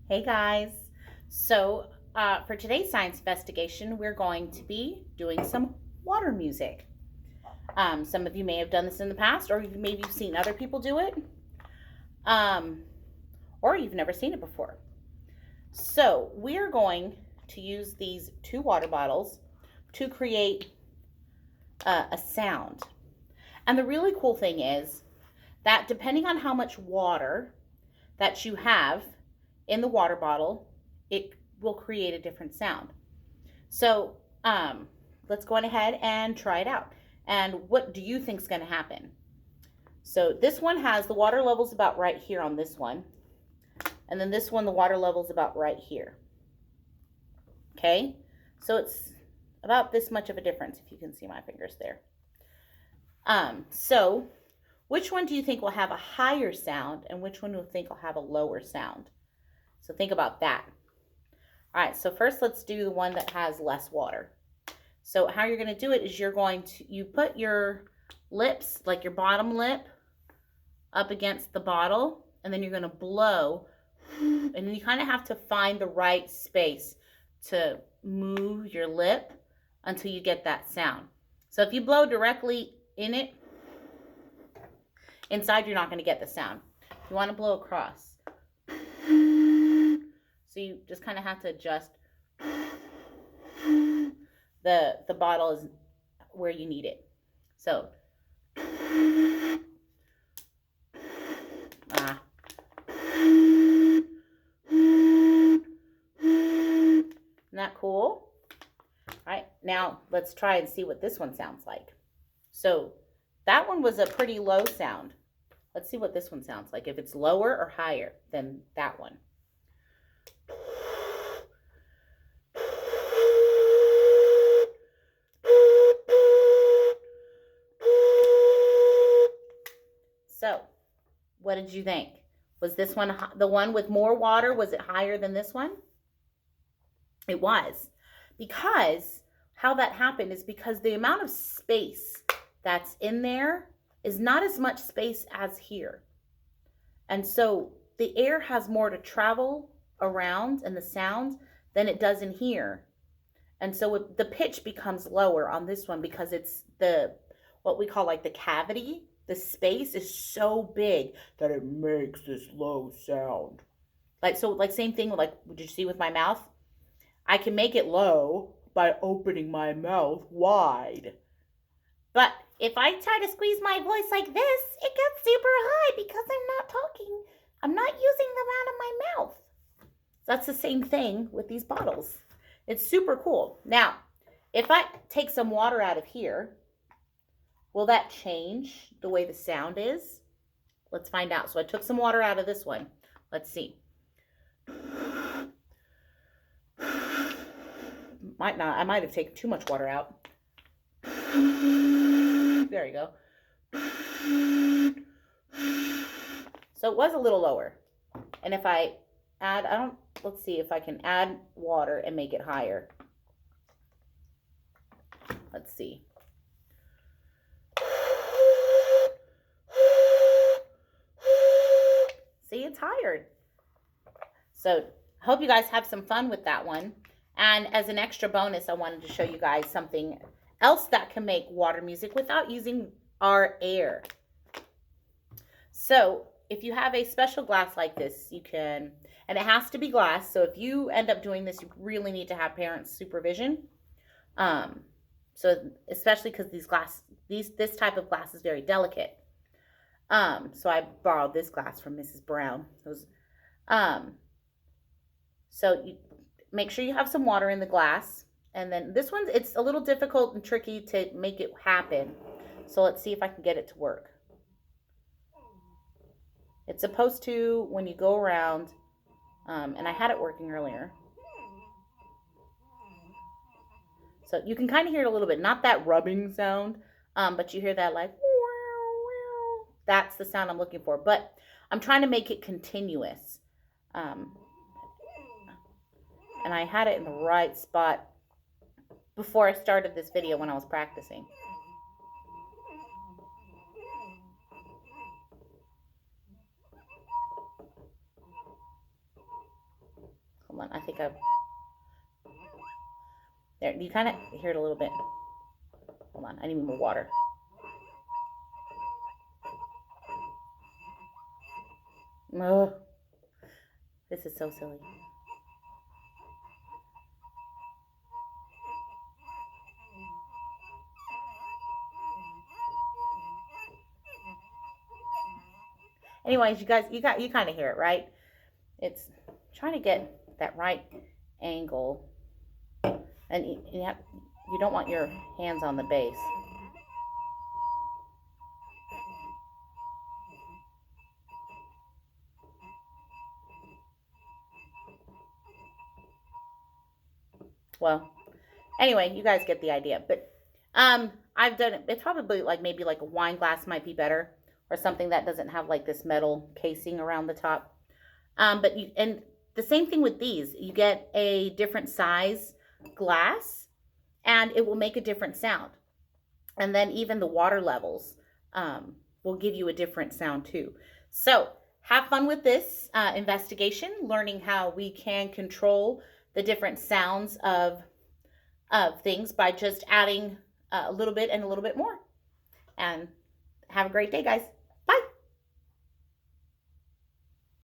Hey guys. For today's science investigation, we're going to be doing some water music. Some of you may have done this in the past, or maybe you've seen other people do it, um, or you've never seen it before. So, we're going to use these two water bottles to create a sound. And the really cool thing is that depending on how much water that you have in the water bottle, it will create a different sound. So let's go on ahead and try it out. And what do you think is going to happen? So this one has the water levels about right here on this one. And then this one, the water level's about right here. Okay? So it's about this much of a difference, if you can see my fingers there. So which one do you think will have a higher sound and which one do you think will have a lower sound? So think about that. All right, so first let's do the one that has less water. So how you're going to do it is you put your lips, like your bottom lip, up against the bottle, and then you're going to blow, and then you kind of have to find the right space to move your lip until you get that sound. So if you blow directly in it, inside you're not going to get the sound. You want to blow across. So you just kind of have to adjust. The bottle is where you need it. So isn't that cool? All right, now let's try and see what this one sounds like. So that one was a pretty low sound. Let's see what this one sounds like, if it's lower or higher than that one. So, what did you think? Was this one, the one with more water, was it higher than this one? It was. Because how that happened is because the amount of space that's in there is not as much space as here. And so the air has more to travel around and the sound than it does in here. And so the pitch becomes lower on this one because it's what we call like the cavity. The space is so big that it makes this low sound. Like same thing, like, did you see with my mouth? I can make it low by opening my mouth wide. But if I try to squeeze my voice like this, it gets super high because I'm not talking. I'm not using them out of my mouth. That's the same thing with these bottles. It's super cool. Now, if I take some water out of here, will that change the way the sound is? Let's find out. So I took some water out of this one. Let's see. I might have taken too much water out. There you go. So it was a little lower. And if I add, let's see if I can add water and make it higher. Let's see. See, it's higher. So I hope you guys have some fun with that one. And as an extra bonus, I wanted to show you guys something else that can make water music without using our air. So if you have a special glass like this, you can, and it has to be glass. So if you end up doing this, you really need to have parents' supervision. So especially because this type of glass is very delicate. So I borrowed this glass from Mrs. Brown. So you make sure you have some water in the glass. And then this one, it's a little difficult and tricky to make it happen. So let's see if I can get it to work. It's supposed to, when you go around, and I had it working earlier. So you can kind of hear it a little bit, not that rubbing sound, but you hear that like, that's the sound I'm looking for. But I'm trying to make it continuous. And I had it in the right spot before I started this video when I was practicing. Hold on, I think I've, there, you kind of hear it a little bit. Hold on, I need more water. Ugh. This is so silly. Anyways, you guys, you kind of hear it, right? It's trying to get that right angle, and you don't want your hands on the base. Well, anyway, you guys get the idea. But I've done it. It's probably like maybe like a wine glass might be better, or something that doesn't have like this metal casing around the top. But you, and the same thing with these. You get a different size glass, and it will make a different sound. And then even the water levels will give you a different sound too. So have fun with this investigation, learning how we can control the different sounds of things by just adding a little bit and a little bit more. And have a great day, guys.